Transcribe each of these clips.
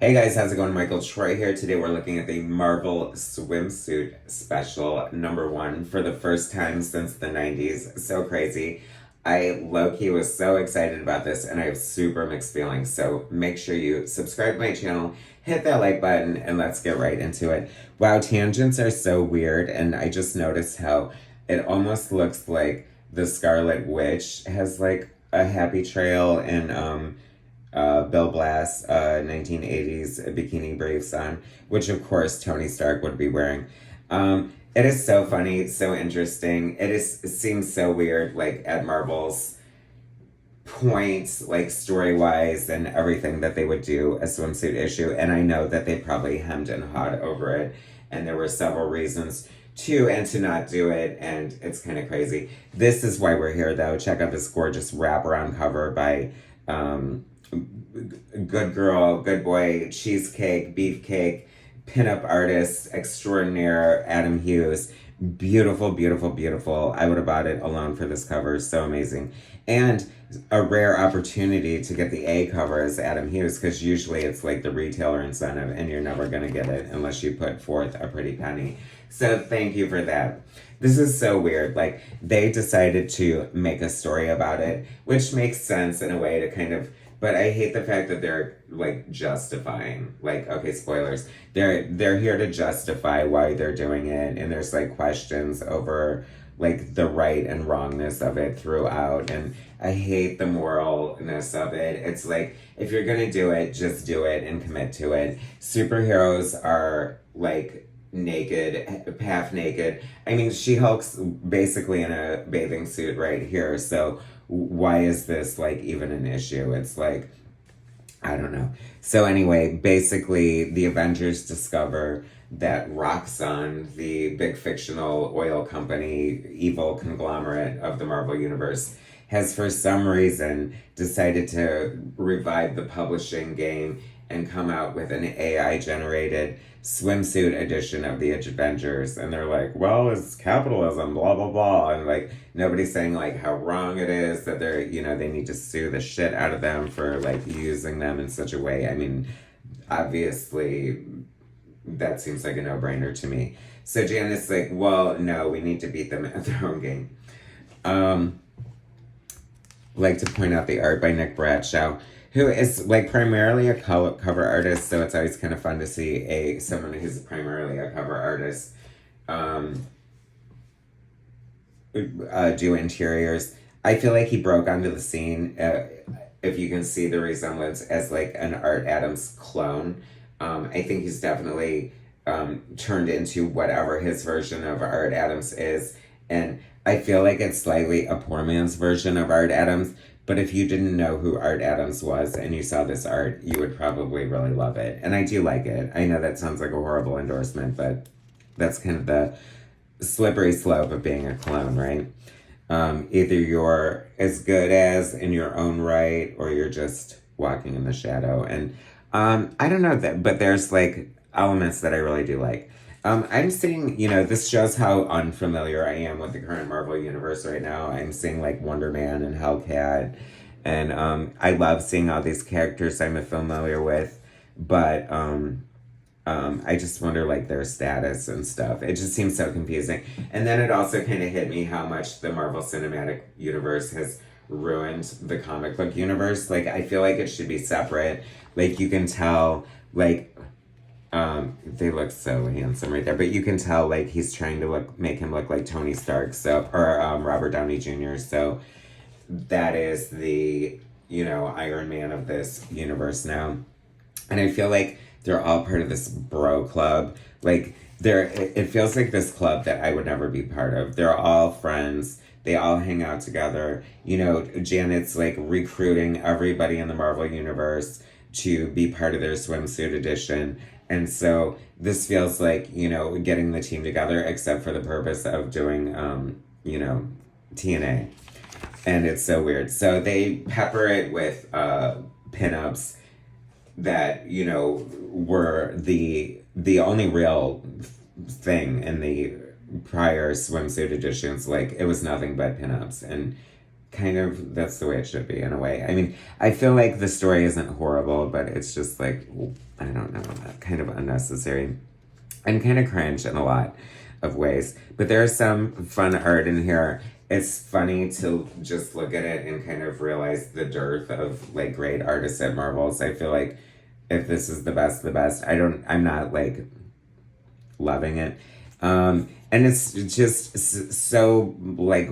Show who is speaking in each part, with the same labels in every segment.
Speaker 1: Hey guys, how's it going? Michael Troy here. Today we're looking at the Marvel Swimsuit Special #1 for the first time since the 90s. So crazy. I low-key was so excited about this and I have super mixed feelings. So make sure you subscribe to my channel, hit that like button, and let's get right into it. Wow, tangents are so weird, and I just noticed how it almost looks like the Scarlet Witch has like a happy trail and Bill Blass 1980s bikini briefs on, which of course Tony Stark would be wearing. It is so funny, so interesting. It seems so weird, like at Marvel's point, like story wise and everything, that they would do a swimsuit issue. And I know that they probably hemmed and hawed over it, and there were several reasons to and to not do it, and it's kind of crazy. This is why we're here, though. Check out this gorgeous wraparound cover by good girl, good boy, cheesecake, beefcake, pinup artist extraordinaire, Adam Hughes. Beautiful, beautiful, beautiful. I would have bought it alone for this cover. So amazing. And a rare opportunity to get the A cover as Adam Hughes, because usually it's like the retailer incentive and you're never going to get it unless you put forth a pretty penny. So thank you for that. This is so weird. Like, they decided to make a story about it, which makes sense in a way to kind of, but I hate the fact that they're like justifying, like, okay, spoilers. They're here to justify why they're doing it, and there's like questions over like the right and wrongness of it throughout, and I hate the moralness of it. It's like, if you're gonna do it, just do it and commit to it. Superheroes are like naked, half naked. I mean, She-Hulk's basically in a bathing suit right here, so why is this like even an issue? It's like, I don't know. So anyway, basically the Avengers discover that Roxxon, the big fictional oil company, evil conglomerate of the Marvel Universe, has for some reason decided to revive the publishing game and come out with an AI generated swimsuit edition of the Avengers. And they're like, well, it's capitalism, blah, blah, blah. And like, nobody's saying like how wrong it is that they're, they need to sue the shit out of them for like using them in such a way. I mean, obviously, that seems like a no-brainer to me. So Janet's like, well, no, we need to beat them at their own game. Like to point out the art by Nick Bradshaw, who is like primarily a cover artist, so it's always kind of fun to see someone who's primarily a cover artist do interiors. I feel like he broke onto the scene, if you can see the resemblance, as like an Art Adams clone. I think he's definitely turned into whatever his version of Art Adams is, and I feel like it's slightly a poor man's version of Art Adams. But if you didn't know who Art Adams was and you saw this art, you would probably really love it. And I do like it. I know that sounds like a horrible endorsement, but that's kind of the slippery slope of being a clone, right? Either you're as good as in your own right, or you're just walking in the shadow. And I don't know that, but there's like elements that I really do like. I'm seeing, this shows how unfamiliar I am with the current Marvel Universe right now. I'm seeing like Wonder Man and Hellcat, and I love seeing all these characters I'm familiar with, but I just wonder like their status and stuff. It just seems so confusing. And then it also kind of hit me how much the Marvel Cinematic Universe has ruined the comic book universe. Like, I feel like it should be separate. Like, you can tell, like, they look so handsome right there, but you can tell like he's trying to make him look like Tony Stark, or Robert Downey Jr. So that is the Iron Man of this universe now, and I feel like they're all part of this bro club. Like, it feels like this club that I would never be part of. They're all friends. They all hang out together. Janet's like recruiting everybody in the Marvel Universe to be part of their swimsuit edition. And so this feels like, getting the team together, except for the purpose of doing, TNA. And it's so weird. So they pepper it with pinups that, were the only real thing in the prior swimsuit editions. Like, it was nothing but pinups. And kind of that's the way it should be in a way. I mean, I feel like the story isn't horrible, but it's just like, I don't know, kind of unnecessary and kind of cringe in a lot of ways. But there's some fun art in here. It's funny to just look at it and kind of realize the dearth of like great artists at Marvels. I feel like if this is the best, I'm not like loving it. And it's just so like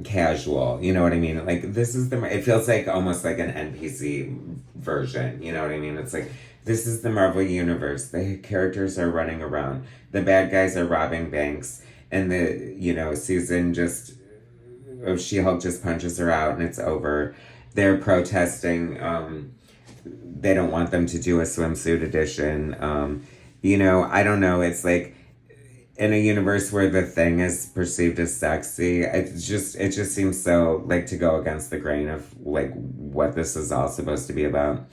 Speaker 1: casual, you know what I mean? Like this is it feels like almost like an NPC version, you know what I mean? It's like this is the Marvel universe. The characters are running around. The bad guys are robbing banks, and the season just of She-Hulk just punches her out and it's over. They're protesting. They don't want them to do a swimsuit edition. I don't know. It's like in a universe where the Thing is perceived as sexy, it just seems so like to go against the grain of like what this is all supposed to be about.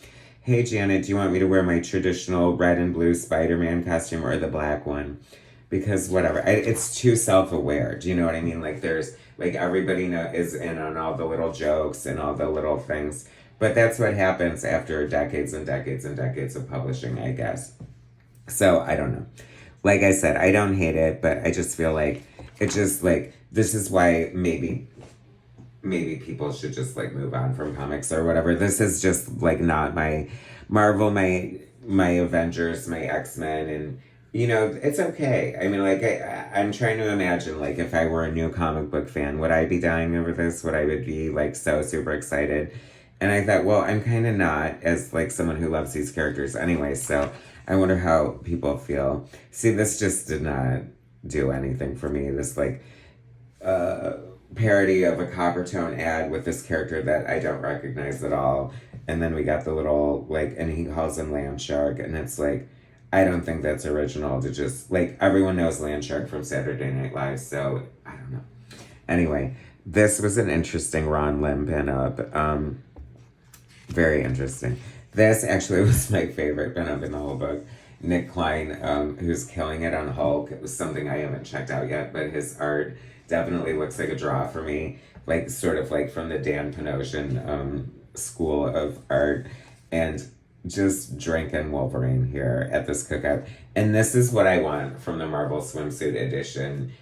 Speaker 1: Hey Janet, do you want me to wear my traditional red and blue Spider-Man costume or the black one? Because whatever, it's too self-aware. Do you know what I mean? Like there's like everybody is in on all the little jokes and all the little things, but that's what happens after decades and decades and decades of publishing, I guess. So I don't know. Like I said, I don't hate it, but I just feel like it just like this is why maybe people should just like move on from comics or whatever. This is just like not my Marvel, my Avengers, my X-Men, and it's okay. I mean, like I'm trying to imagine like if I were a new comic book fan, would I be dying over this? Would I be like so super excited? And I thought, well, I'm kind of not, as like someone who loves these characters anyway, so I wonder how people feel. See, this just did not do anything for me. This like parody of a Coppertone ad with this character that I don't recognize at all. And then we got the little like, and he calls him Landshark, and it's like, I don't think that's original to just like everyone knows Landshark from Saturday Night Live, so I don't know. Anyway, this was an interesting Ron Lim pinup. Very interesting. This actually was my favorite pinup in the whole book. Nick Klein, who's killing it on Hulk. It was something I haven't checked out yet, but his art definitely looks like a draw for me. Like, sort of like from the Dan Panosian school of art. And just drinking Wolverine here at this cookout. And this is what I want from the Marvel Swimsuit edition.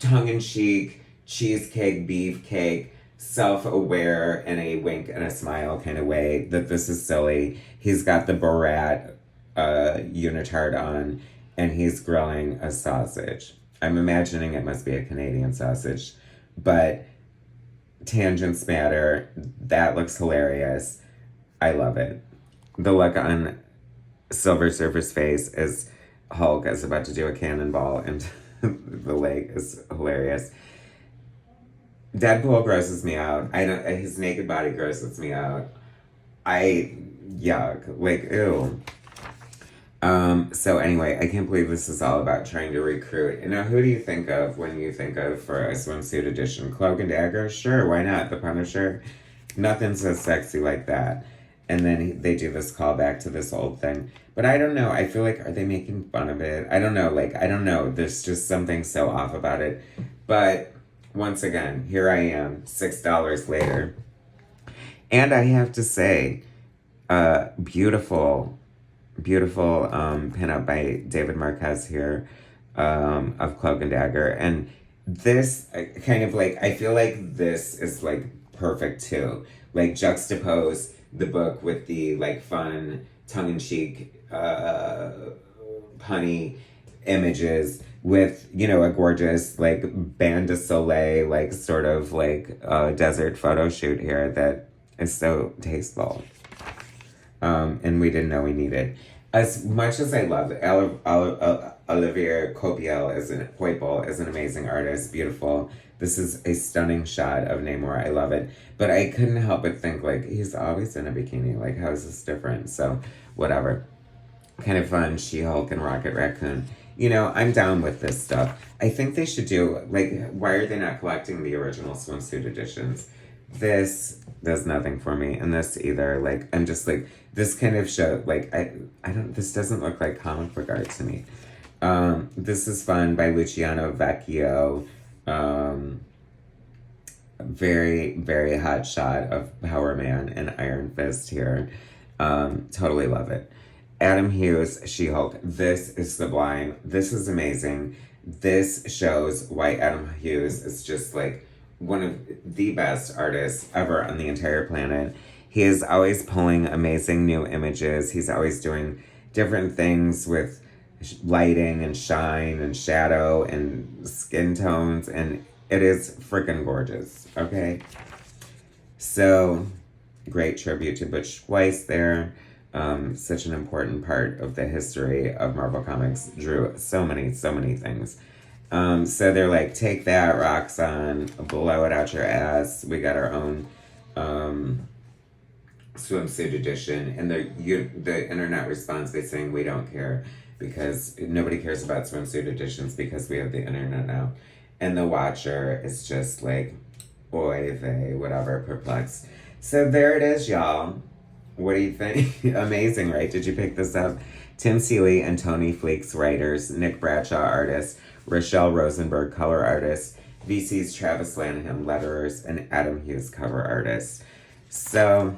Speaker 1: Tongue-in-cheek, cheesecake, beefcake, self-aware in a wink and a smile kind of way that this is silly. He's got the Borat unitard on, and he's grilling a sausage. I'm imagining it must be a Canadian sausage, but tangents matter. That looks hilarious. I love it. The look on Silver Surfer's face as Hulk is about to do a cannonball into the lake is hilarious. Deadpool grosses me out. His naked body grosses me out. Yuck. Like, ew. So anyway, I can't believe this is all about trying to recruit. You know, who do you think of when you think of for a swimsuit edition? Cloak and Dagger? Sure, why not? The Punisher? Nothing so sexy like that. And then they do this callback to this old thing. But I don't know. I feel like, are they making fun of it? I don't know. Like, I don't know. There's just something so off about it. But once again, here I am, $6 later. And I have to say, beautiful pinup by David Marquez here of Cloak and Dagger. And this kind of like, I feel like this is like perfect too. Like juxtapose the book with the like fun, tongue-in-cheek, punny images with, a gorgeous like Band de Soleil, like sort of like desert photo shoot here that is so tasteful. And we didn't know we needed. As much as I love Olivier Coipel as an amazing artist, beautiful. This is a stunning shot of Namor. I love it. But I couldn't help but think, like, he's always in a bikini. Like, how is this different? So, whatever. Kind of fun. She-Hulk and Rocket Raccoon. I'm down with this stuff. I think they should do, like, why are they not collecting the original swimsuit editions? This does nothing for me, and this either. Like, I'm just like, this kind of show, like, this doesn't look like comic book art to me. This is fun by Luciano Vecchio. Um, very, very hot shot of Power Man and Iron Fist here. Totally love it. Adam Hughes, She Hulk. This is sublime. This is amazing. This shows why Adam Hughes is just like one of the best artists ever on the entire planet. He is always pulling amazing new images. He's always doing different things with lighting and shine and shadow and skin tones, and it is freaking gorgeous. Okay, so great tribute to Butch Weiss there. Such an important part of the history of Marvel Comics. Drew so many things. So they're like, take that, Roxanne, blow it out your ass. We got our own swimsuit edition, and the internet responds by saying we don't care because nobody cares about swimsuit editions because we have the internet now. And the Watcher is just like, oy vey, whatever, perplexed. So there it is, y'all. What do you think? Amazing, right? Did you pick this up? Tim Seeley and Tony Fleeks, writers. Nick Bradshaw, artist. Rochelle Rosenberg, color artist. VC's Travis Lanahan, letterers. And Adam Hughes, cover artist. So,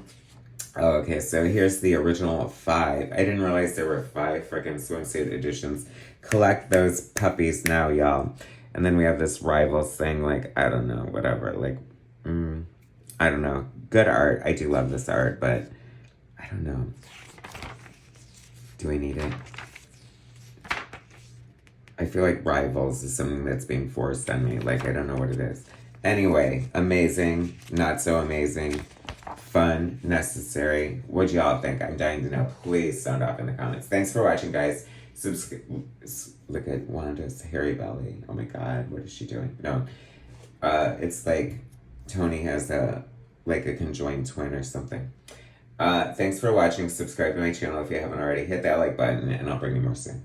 Speaker 1: okay, so here's the original 5. I didn't realize there were 5 freaking swimsuit editions. Collect those puppies now, y'all. And then we have this Rivals thing, like, I don't know, whatever. Like, I don't know. Good art. I do love this art, but I don't know. Do I need it? I feel like Rivals is something that's being forced on me. Like, I don't know what it is. Anyway, amazing. Not so amazing. Fun. Necessary. What do y'all think? I'm dying to know. Please sound off in the comments. Thanks for watching, guys. Look at Wanda's hairy belly. Oh my god, what is she doing? No. It's like Tony has a conjoined twin or something. Thanks for watching. Subscribe to my channel if you haven't already. Hit that like button and I'll bring you more soon.